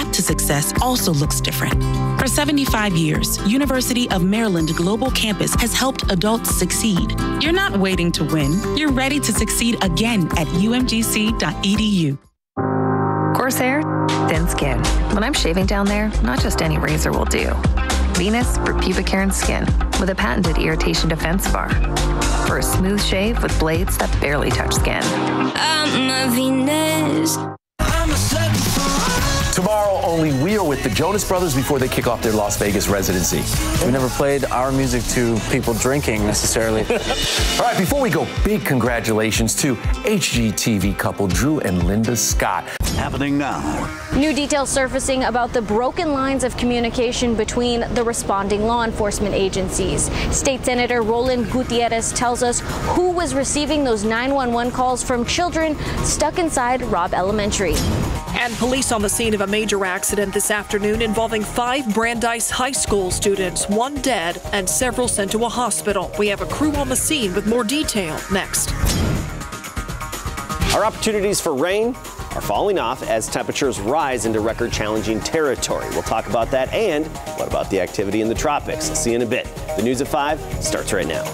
path to success also looks different. For 75 years, University of Maryland Global Campus has helped adults succeed. You're not waiting to win. You're ready to succeed again at umgc.edu. Corsair, thin skin. When I'm shaving down there, not just any razor will do. Venus for pubic hair and skin with a patented irritation defense bar. For a smooth shave with blades that barely touch skin. I'm a Venus. Tomorrow, only we are with the Jonas Brothers before they kick off their Las Vegas residency. We never played our music to people drinking necessarily. All right, before we go, big congratulations to HGTV couple Drew and Linda Scott. Happening now. New details surfacing about the broken lines of communication between the responding law enforcement agencies. State Senator Roland Gutierrez tells us who was receiving those 911 calls from children stuck inside Robb Elementary. And police on the scene of a major accident this afternoon involving 5 Brandeis High School students, 1 dead and several sent to a hospital. We have a crew on the scene with more detail next. Our opportunities for rain are falling off as temperatures rise into record-challenging territory. We'll talk about that, and what about the activity in the tropics? See you in a bit. The News at 5 starts right now.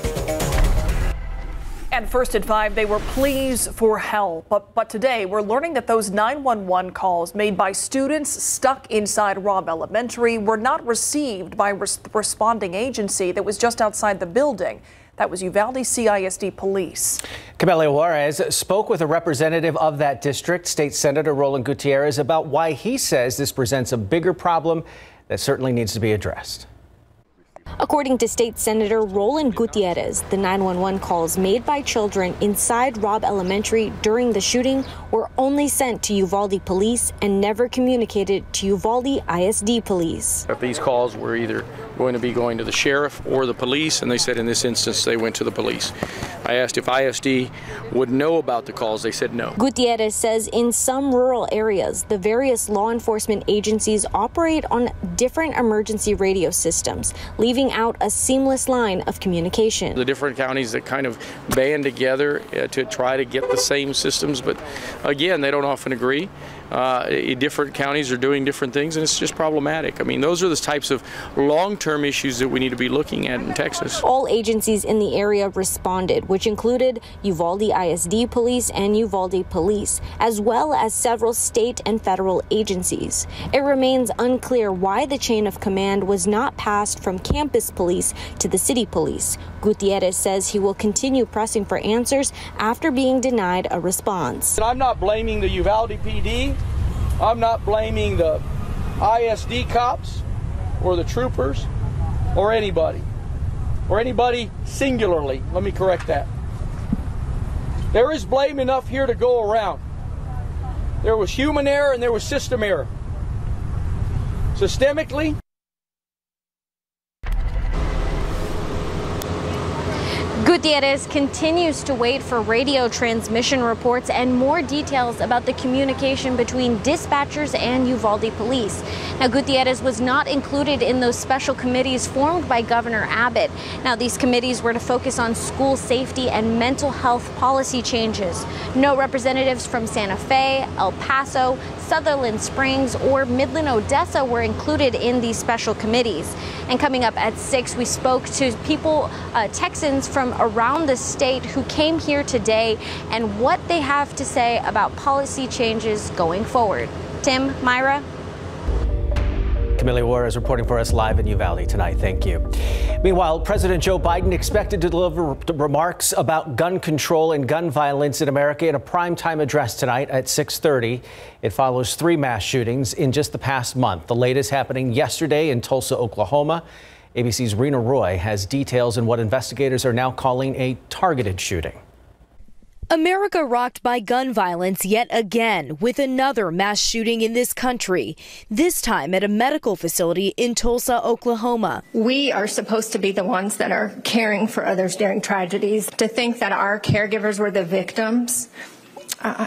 And first at 5, they were pleas for help. But today, we're learning that those 911 calls made by students stuck inside Robb Elementary were not received by the responding agency that was just outside the building. That was Uvalde CISD Police. Camelia Juarez spoke with a representative of that district, State Senator Roland Gutierrez, about why he says this presents a bigger problem that certainly needs to be addressed. According to State Senator Roland Gutierrez, the 911 calls made by children inside Robb Elementary during the shooting were only sent to Uvalde Police and never communicated to Uvalde ISD Police. These calls were either going to be going to the sheriff or the police, and they said in this instance they went to the police. I asked if ISD would know about the calls. They said no. Gutierrez says in some rural areas, the various law enforcement agencies operate on different emergency radio systems, leaving out a seamless line of communication. The different counties that kind of band together to try to get the same systems, but again, they don't often agree. Different counties are doing different things, and it's just problematic. I mean, those are the types of long-term issues that we need to be looking at in Texas. All agencies in the area responded, which included Uvalde ISD Police and Uvalde Police, as well as several state and federal agencies. It remains unclear why the chain of command was not passed from campus police to the city police. Gutierrez says he will continue pressing for answers after being denied a response. I'm not blaming the Uvalde PD. I'm not blaming the ISD cops or the troopers or anybody singularly. Let me correct that. There is blame enough here to go around. There was human error and there was system error. Systemically, Gutierrez continues to wait for radio transmission reports and more details about the communication between dispatchers and Uvalde police. Now, Gutierrez was not included in those special committees formed by Governor Abbott. Now, these committees were to focus on school safety and mental health policy changes. No representatives from Santa Fe, El Paso, Sutherland Springs, or Midland Odessa were included in these special committees. And coming up at 6, we spoke to people, Texans from around the state who came here today and what they have to say about policy changes going forward. Tim, Myra. Camelia Juarez reporting for us live in Uvalde tonight. Thank you. Meanwhile, President Joe Biden expected to deliver remarks about gun control and gun violence in America in a primetime address tonight at 6:30. It follows 3 mass shootings in just the past month, the latest happening yesterday in Tulsa, Oklahoma. ABC's Rena Roy has details on what investigators are now calling a targeted shooting. America rocked by gun violence yet again with another mass shooting in this country, this time at a medical facility in Tulsa, Oklahoma. We are supposed to be the ones that are caring for others during tragedies. To think that our caregivers were the victims,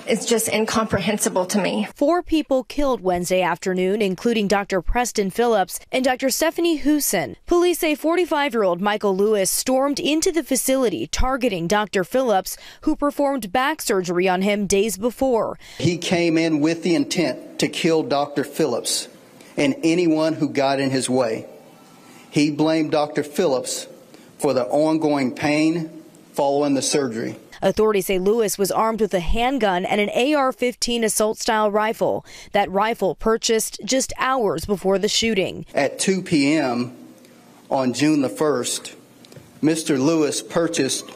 it's just incomprehensible to me. 4 people killed Wednesday afternoon, including Dr. Preston Phillips and Dr. Stephanie Huson. Police say 45-year-old Michael Lewis stormed into the facility targeting Dr. Phillips, who performed back surgery on him days before. He came in with the intent to kill Dr. Phillips. and anyone who got in his way. He blamed Dr. Phillips for the ongoing pain following the surgery. Authorities say Lewis was armed with a handgun and an AR-15 assault-style rifle. That rifle purchased just hours before the shooting. At 2 p.m. on June the 1st, Mr. Lewis purchased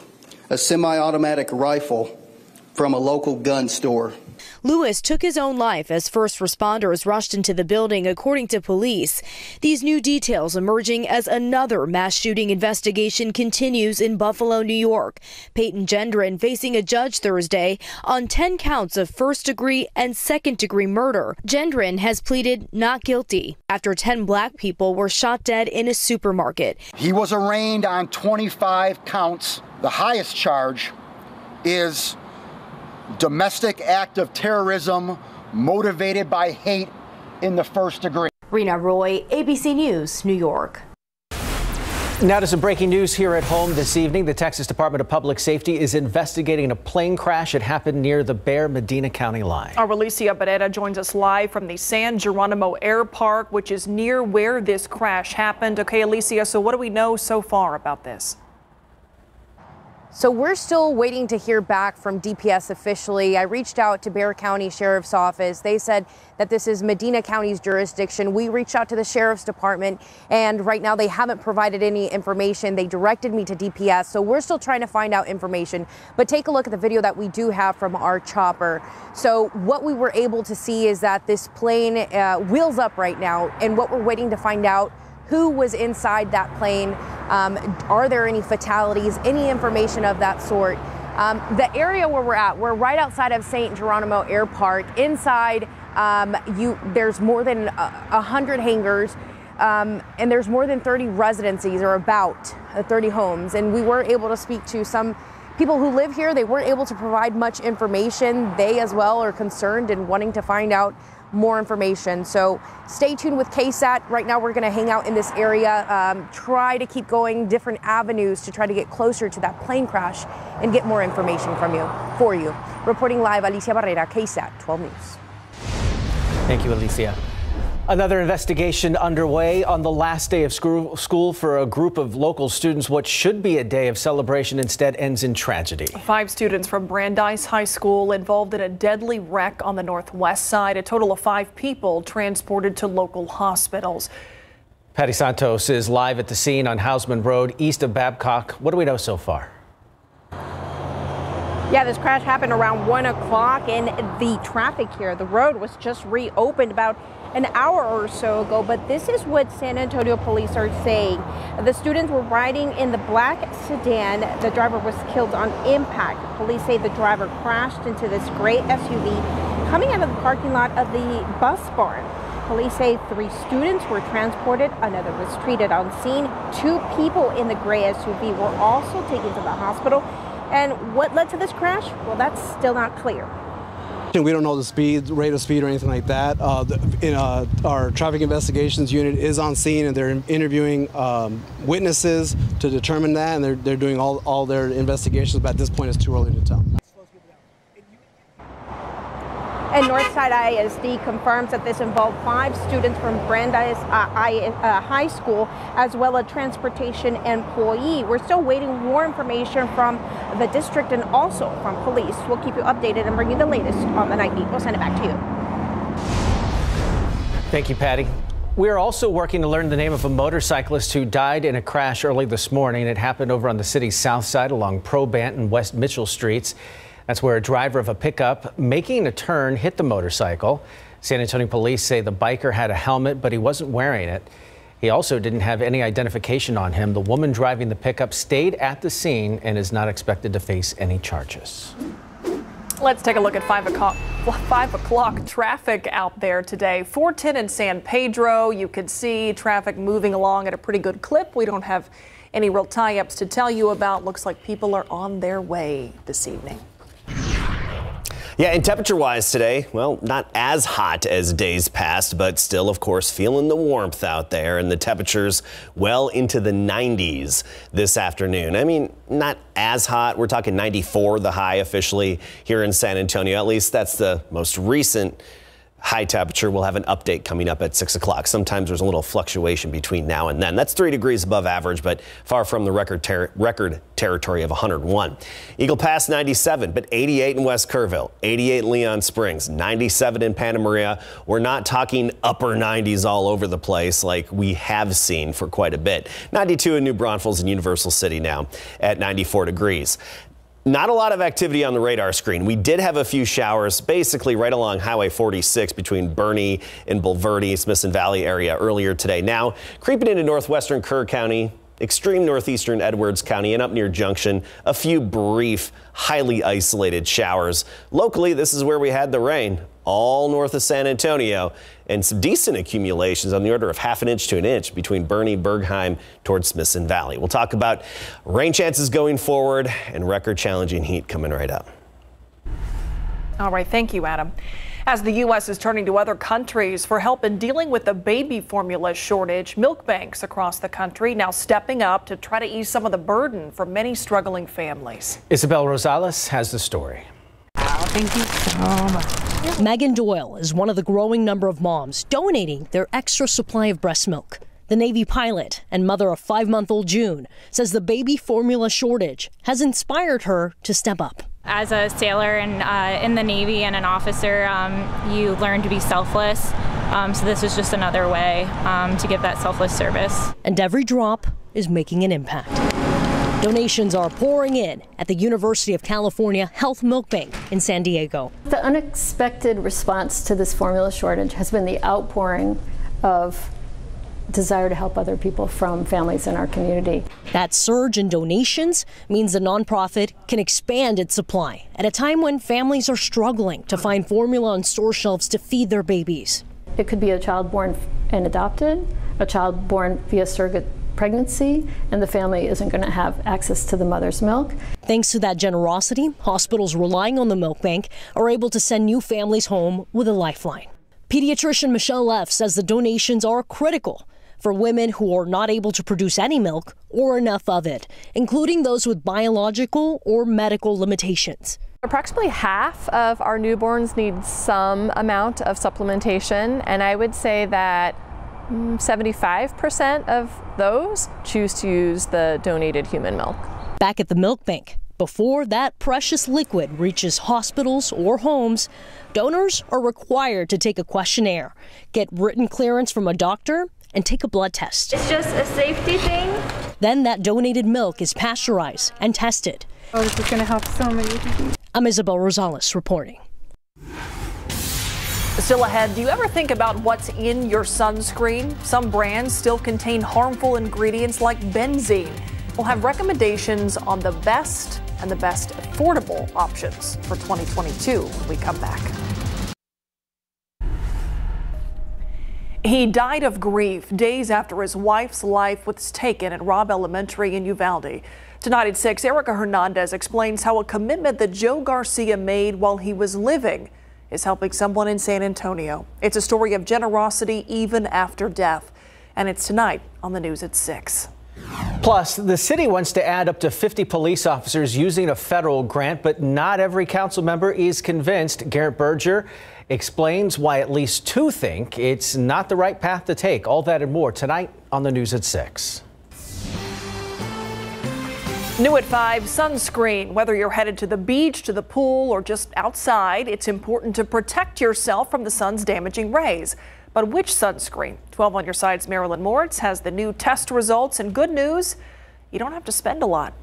a semi-automatic rifle from a local gun store. Lewis took his own life as first responders rushed into the building, according to police. These new details emerging as another mass shooting investigation continues in Buffalo, New York. Peyton Gendron facing a judge Thursday on 10 counts of first-degree and second-degree murder. Gendron has pleaded not guilty after 10 black people were shot dead in a supermarket. He was arraigned on 25 counts. The highest charge is domestic act of terrorism motivated by hate in the first degree. Rena Roy, ABC News, New York. Now to some breaking news here at home this evening. The Texas Department of Public Safety is investigating a plane crash. It happened near the Bexar-Medina County line. Our Alicia Barrera joins us live from the San Geronimo Air Park, which is near where this crash happened. Okay, Alicia, so what do we know so far about this? So we're still waiting to hear back from DPS officially. I reached out to Bexar County Sheriff's Office. They said that this is Medina County's jurisdiction. We reached out to the Sheriff's Department, and right now they haven't provided any information. They directed me to DPS, so we're still trying to find out information. But take a look at the video that we do have from our chopper. So what we were able to see is that this plane wheels up right now, and what we're waiting to find out who was inside that plane. Are there any fatalities, any information of that sort? The area where we're right outside of St. Geronimo Air Park. Inside, there's more than 100 hangars, and there's more than 30 residencies, or about 30 homes. And we were able to speak to some people who live here. They weren't able to provide much information. They as well are concerned and wanting to find out more information. So stay tuned with KSAT. Right now we're going to hang out in this area, try to keep going different avenues to try to get closer to that plane crash and get more information for you. Reporting live, Alicia Barrera, KSAT 12 News. Thank you, Alicia. Another investigation underway on the last day of school for a group of local students. What should be a day of celebration instead ends in tragedy. 5 students from Brandeis High School involved in a deadly wreck on the northwest side. A total of 5 people transported to local hospitals. Patty Santos is live at the scene on Hausman Road, east of Babcock. What do we know so far? Yeah, this crash happened around 1 o'clock, and the traffic here, the road was just reopened about an hour or so ago, but this is what San Antonio police are saying. The students were riding in the black sedan. The driver was killed on impact. Police say the driver crashed into this gray SUV coming out of the parking lot of the bus barn. Police say 3 students were transported. Another was treated on scene. 2 people in the gray SUV were also taken to the hospital. And what led to this crash? Well, that's still not clear. We don't know the rate of speed or anything like that. Our traffic investigations unit is on scene, and they're interviewing witnesses to determine that, and they're doing all their investigations, but at this point it's too early to tell. And Northside ISD confirms that this involved 5 students from Brandeis High School, as well as a transportation employee. We're still waiting more information from the district and also from police. We'll keep you updated and bring you the latest on the night beat. We'll send it back to you. Thank you, Patty. We're also working to learn the name of a motorcyclist who died in a crash early this morning. It happened over on the city's south side along Probant and West Mitchell Streets. That's where a driver of a pickup making a turn hit the motorcycle. San Antonio police say the biker had a helmet, but he wasn't wearing it. He also didn't have any identification on him. The woman driving the pickup stayed at the scene and is not expected to face any charges. Let's take a look at 5 o'clock traffic out there today. 410 in San Pedro. You could see traffic moving along at a pretty good clip. We don't have any real tie-ups to tell you about. Looks like people are on their way this evening. Yeah, and temperature-wise today, well, not as hot as days past, but still, of course, feeling the warmth out there, and the temperatures well into the 90s this afternoon. I mean, not as hot. We're talking 94, the high officially here in San Antonio. At least that's the most recent high temperature. We'll have an update coming up at 6 o'clock. Sometimes there's a little fluctuation between now and then. That's 3 degrees above average, but far from the record territory of 101. Eagle Pass 97, but 88 in West Kerrville, 88 in Leon Springs, 97 in Santa Maria. We're not talking upper 90s all over the place like we have seen for quite a bit. 92 in New Braunfels and Universal City now at 94 degrees. Not a lot of activity on the radar screen. We did have a few showers basically right along Highway 46 between Bernie and Bulverde, Smithson Valley area earlier today. Now creeping into northwestern Kerr County, extreme northeastern Edwards County, and up near Junction, a few brief, highly isolated showers. Locally, this is where we had the rain, all north of San Antonio, and some decent accumulations on the order of ½ an inch to an inch between Bernie, Bergheim towards Smithson Valley. We'll talk about rain chances going forward and record challenging heat coming right up. All right, thank you, Adam. As the U.S. is turning to other countries for help in dealing with the baby formula shortage, milk banks across the country now stepping up to try to ease some of the burden for many struggling families. Isabel Rosales has the story. Thank you so much. Megan Doyle is one of the growing number of moms donating their extra supply of breast milk. The Navy pilot and mother of 5-month-old June says the baby formula shortage has inspired her to step up. As a sailor and in the Navy and an officer, you learn to be selfless. So this is just another way to give that selfless service. And every drop is making an impact. Donations are pouring in at the University of California Health Milk Bank in San Diego. The unexpected response to this formula shortage has been the outpouring of desire to help other people from families in our community. That surge in donations means the nonprofit can expand its supply at a time when families are struggling to find formula on store shelves to feed their babies. It could be a child born and adopted, a child born via surrogate pregnancy, and the family isn't going to have access to the mother's milk. Thanks to that generosity, hospitals relying on the milk bank are able to send new families home with a lifeline. Pediatrician Michelle F. says the donations are critical for women who are not able to produce any milk or enough of it, including those with biological or medical limitations. Approximately half of our newborns need some amount of supplementation, and I would say that 75% of those choose to use the donated human milk. Back at the milk bank, before that precious liquid reaches hospitals or homes, donors are required to take a questionnaire, get written clearance from a doctor, and take a blood test. It's just a safety thing. Then that donated milk is pasteurized and tested. Oh, this is going to help so many people. I'm Isabel Rosales reporting. Still ahead, do you ever think about what's in your sunscreen? Some brands still contain harmful ingredients like benzene. We'll have recommendations on the best and the best affordable options for 2022 when we come back. He died of grief days after his wife's life was taken at Robb Elementary in Uvalde. Tonight at 6, Erica Hernandez explains how a commitment that Joe Garcia made while he was living is helping someone in San Antonio. It's a story of generosity even after death. And it's tonight on the news at 6. Plus, the city wants to add up to 50 police officers using a federal grant, but not every council member is convinced. Garrett Berger explains why at least 2 think it's not the right path to take. All that and more tonight on the news at 6. New at 5, sunscreen. Whether you're headed to the beach, to the pool, or just outside, it's important to protect yourself from the sun's damaging rays. But which sunscreen? 12 on your side's Marilyn Moritz has the new test results, and good news, you don't have to spend a lot.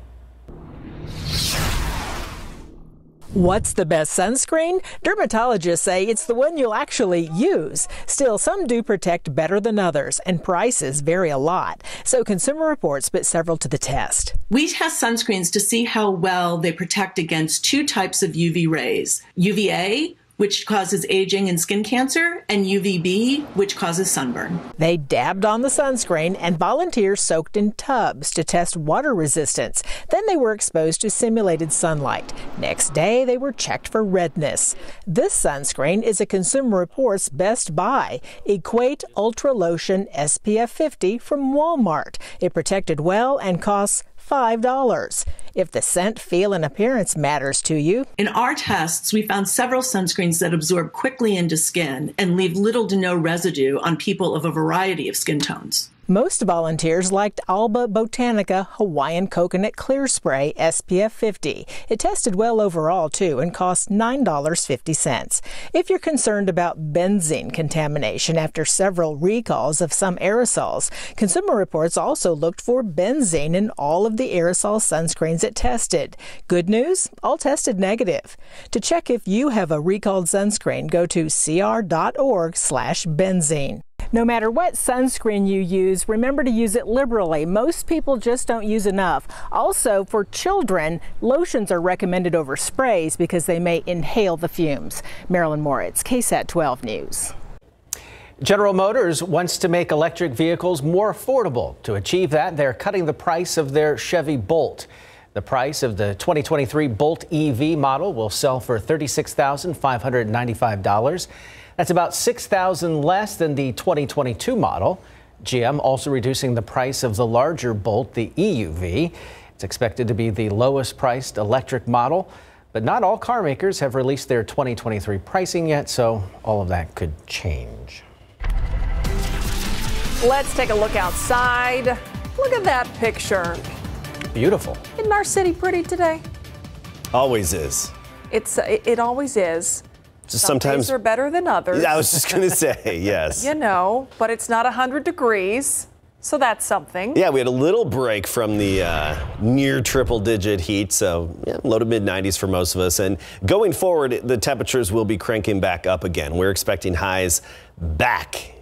What's the best sunscreen? Dermatologists say it's the one you'll actually use. Still, some do protect better than others, and prices vary a lot. So Consumer Reports put several to the test. We test sunscreens to see how well they protect against 2 types of UV rays. UVA, which causes aging and skin cancer, and UVB, which causes sunburn. They dabbed on the sunscreen, and volunteers soaked in tubs to test water resistance. Then they were exposed to simulated sunlight. Next day, they were checked for redness. This sunscreen is a Consumer Reports best buy. Equate Ultra Lotion SPF 50 from Walmart. It protected well and costs $5. If the scent, feel, and appearance matters to you. In our tests, we found several sunscreens that absorb quickly into skin and leave little to no residue on people of a variety of skin tones. Most volunteers liked Alba Botanica Hawaiian Coconut Clear Spray SPF 50. It tested well overall, too, and cost $9.50. If you're concerned about benzene contamination after several recalls of some aerosols, Consumer Reports also looked for benzene in all of the aerosol sunscreens it tested. Good news? All tested negative. To check if you have a recalled sunscreen, go to cr.org/benzene. No matter what sunscreen you use, remember to use it liberally. Most people just don't use enough. Also, for children, lotions are recommended over sprays because they may inhale the fumes. Marilyn Moritz, KSAT 12 News. General Motors wants to make electric vehicles more affordable. To achieve that, they're cutting the price of their Chevy Bolt. The price of the 2023 Bolt EV model will sell for $36,595. That's about $6,000 less than the 2022 model. GM also reducing the price of the larger Bolt, the EUV. It's expected to be the lowest priced electric model, but not all car makers have released their 2023 pricing yet, so all of that could change. Let's take a look outside. Look at that picture. Beautiful. Isn't our city pretty today? Always is. It always is. Just Some sometimes days are better than others. I was just going to say, yes. You know, but it's not 100 degrees, so that's something. Yeah, we had a little break from the near triple-digit heat, so low to mid-90s for most of us. And going forward, the temperatures will be cranking back up again. We're expecting highs back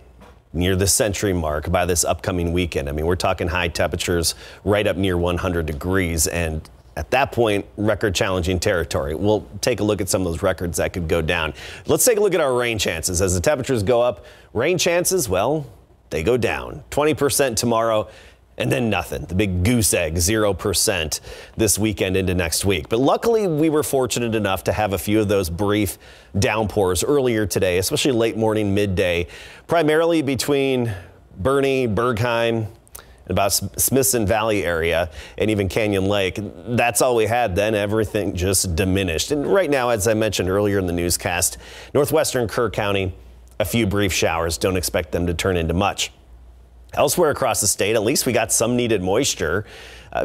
near the century mark by this upcoming weekend. I mean, we're talking high temperatures right up near 100 degrees, and at that point, record challenging territory. We'll take a look at some of those records that could go down. Let's take a look at our rain chances. As the temperatures go up, rain chances, well, they go down. 20% tomorrow, and then nothing. The big goose egg, 0% this weekend into next week. But luckily, we were fortunate enough to have a few of those brief downpours earlier today, especially late morning, midday, primarily between Bernie, Bergheim, about Smithson Valley area and even Canyon Lake. That's all we had then. Everything just diminished. And right now, as I mentioned earlier in the newscast, northwestern Kerr County, a few brief showers. Don't expect them to turn into much. Elsewhere across the state, at least we got some needed moisture.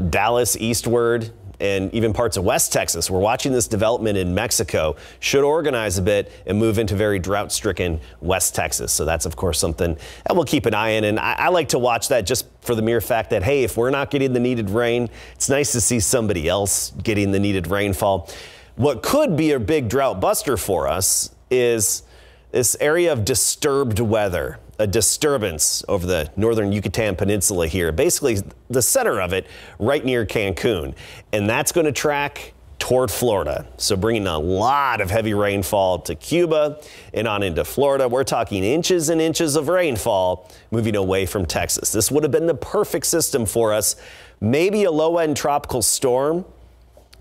Dallas eastward and even parts of West Texas. We're watching this development in Mexico. Should organize a bit and move into very drought-stricken West Texas. So that's, of course, something that we'll keep an eye on. And I like to watch that just for the mere fact that, hey, if we're not getting the needed rain, it's nice to see somebody else getting the needed rainfall. What could be a big drought buster for us is this area of disturbed weather. A disturbance over the northern Yucatan Peninsula here, basically the center of it right near Cancun. And that's going to track toward Florida. So bringing a lot of heavy rainfall to Cuba and on into Florida. We're talking inches and inches of rainfall moving away from Texas. This would have been the perfect system for us. Maybe a low-end tropical storm,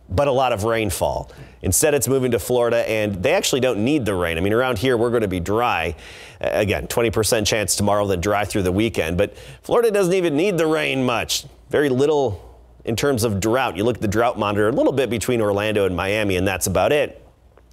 but a lot of rainfall. Instead, it's moving to Florida, and they actually don't need the rain. I mean, around here, we're going to be dry. Again, 20% chance tomorrow, then dry through the weekend. But Florida doesn't even need the rain much. Very little in terms of drought. You look at the drought monitor, a little bit between Orlando and Miami, and that's about it.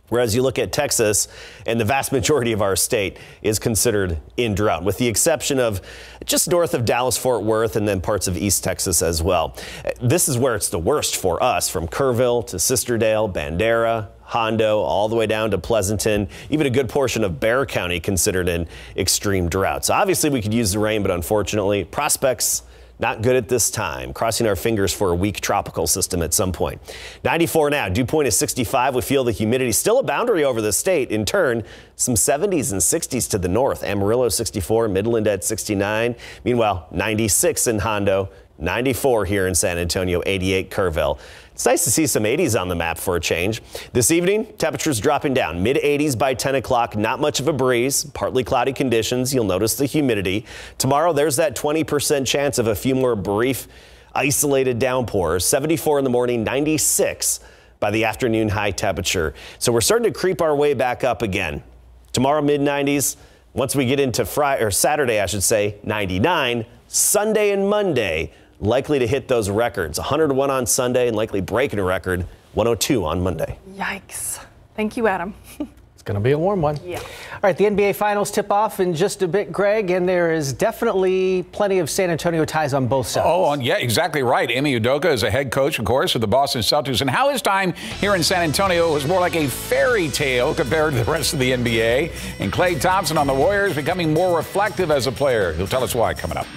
Whereas you look at Texas, and the vast majority of our state is considered in drought, with the exception of just north of Dallas-Fort Worth and then parts of East Texas as well. This is where it's the worst for us, from Kerrville to Sisterdale, Bandera, Hondo, all the way down to Pleasanton, even a good portion of Bexar County considered an extreme drought. So obviously we could use the rain, but unfortunately, prospects not good at this time. Crossing our fingers for a weak tropical system at some point. 94 now. Dew point is 65. We feel the humidity still a boundary over the state. In turn, some 70s and 60s to the north. Amarillo 64, Midland at 69. Meanwhile, 96 in Hondo, 94 here in San Antonio, 88 Kerrville. It's nice to see some 80s on the map for a change. This evening, temperatures dropping down, mid-80s by 10 o'clock. Not much of a breeze, partly cloudy conditions. You'll notice the humidity. Tomorrow, there's that 20% chance of a few more brief, isolated downpours. 74 in the morning, 96 by the afternoon high temperature. So we're starting to creep our way back up again. Tomorrow, mid-90s. Once we get into Saturday, I should say, 99. Sunday and Monday, likely to hit those records. 101 on Sunday and likely breaking a record, 102 on Monday. Yikes. Thank you, Adam. It's going to be a warm one. Yeah. All right, the NBA Finals tip off in just a bit, Greg, and there is definitely plenty of San Antonio ties on both sides. Oh, yeah, exactly right. Ime Udoka is a head coach, of course, of the Boston Celtics, and how his time here in San Antonio was more like a fairy tale compared to the rest of the NBA. And Klay Thompson on the Warriors becoming more reflective as a player. He'll tell us why coming up.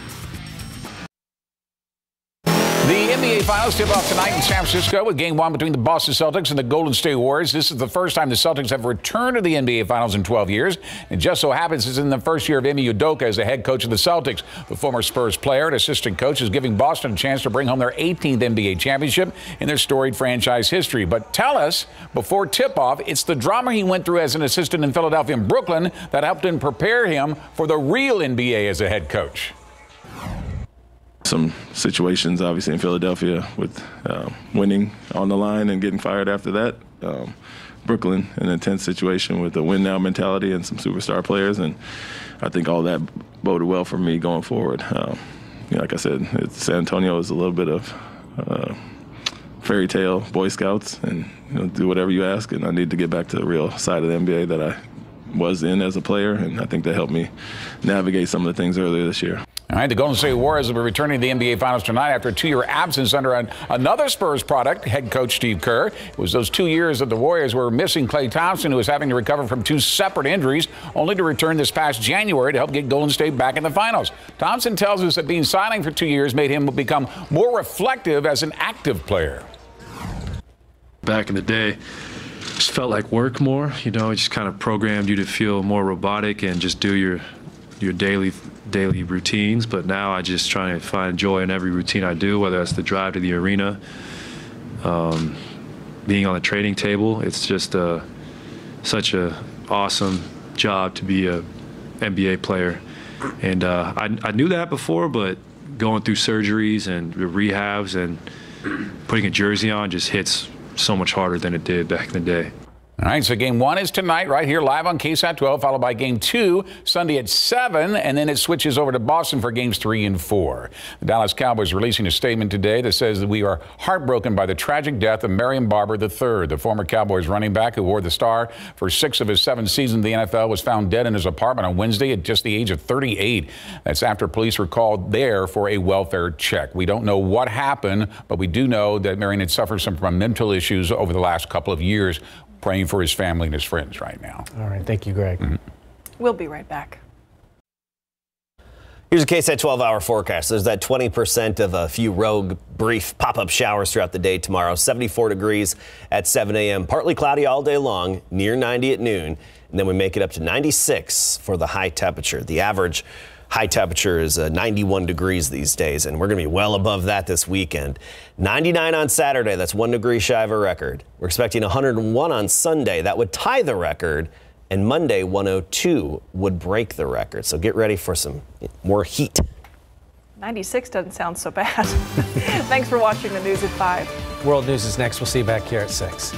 The NBA Finals tip off tonight in San Francisco with Game 1 between the Boston Celtics and the Golden State Warriors. This is the first time the Celtics have returned to the NBA Finals in 12 years. And just so happens it's in the first year of Ime Udoka as the head coach of the Celtics. The former Spurs player and assistant coach is giving Boston a chance to bring home their 18th NBA championship in their storied franchise history. But tell us, before tip-off, it's the drama he went through as an assistant in Philadelphia and Brooklyn that helped him prepare him for the real NBA as a head coach. Some situations, obviously, in Philadelphia with winning on the line and getting fired after that. Brooklyn, an intense situation with a win-now mentality and some superstar players, and I think all that boded well for me going forward. Like I said, San Antonio is a little bit of fairy tale Boy Scouts, and do whatever you ask, and I need to get back to the real side of the NBA that I was in as a player, and I think that helped me navigate some of the things earlier this year. All right, the Golden State Warriors will be returning to the NBA Finals tonight after a 2-year absence under another Spurs product, head coach Steve Kerr. It was those 2 years that the Warriors were missing Klay Thompson, who was having to recover from 2 separate injuries, only to return this past January to help get Golden State back in the finals. Thompson tells us that being silent for 2 years made him become more reflective as an active player. Back in the day, just felt like work more, it just kind of programmed you to feel more robotic and just do your daily routines. But now I just try to find joy in every routine I do, whether that's the drive to the arena, being on the trading table. It's just such an awesome job to be a NBA player. And I knew that before, but going through surgeries and rehabs and putting a jersey on just hits so much harder than it did back in the day. All right, so Game 1 is tonight right here live on KSAT 12, followed by Game 2 Sunday at 7, and then it switches over to Boston for Games 3 and 4. The Dallas Cowboys releasing a statement today that says that we are heartbroken by the tragic death of Marion Barber III. The former Cowboys running back who wore the star for 6 of his 7 seasons in the NFL was found dead in his apartment on Wednesday at just the age of 38. That's after police were called there for a welfare check. We don't know what happened, but we do know that Marion had suffered from mental issues over the last couple of years. Praying for his family and his friends right now. All right. Thank you, Greg. We'll be right back. Here's a KSAT 12-hour forecast. There's that 20% of a few rogue, brief pop-up showers throughout the day tomorrow. 74 degrees at 7 a.m. Partly cloudy all day long, near 90 at noon. And then we make it up to 96 for the high temperature. The average high temperature is 91 degrees these days, and we're going to be well above that this weekend. 99 on Saturday. That's 1 degree shy of a record. We're expecting 101 on Sunday. That would tie the record. And Monday, 102 would break the record. So get ready for some more heat. 96 doesn't sound so bad. Thanks for watching the news at 5. World News is next. We'll see you back here at 6.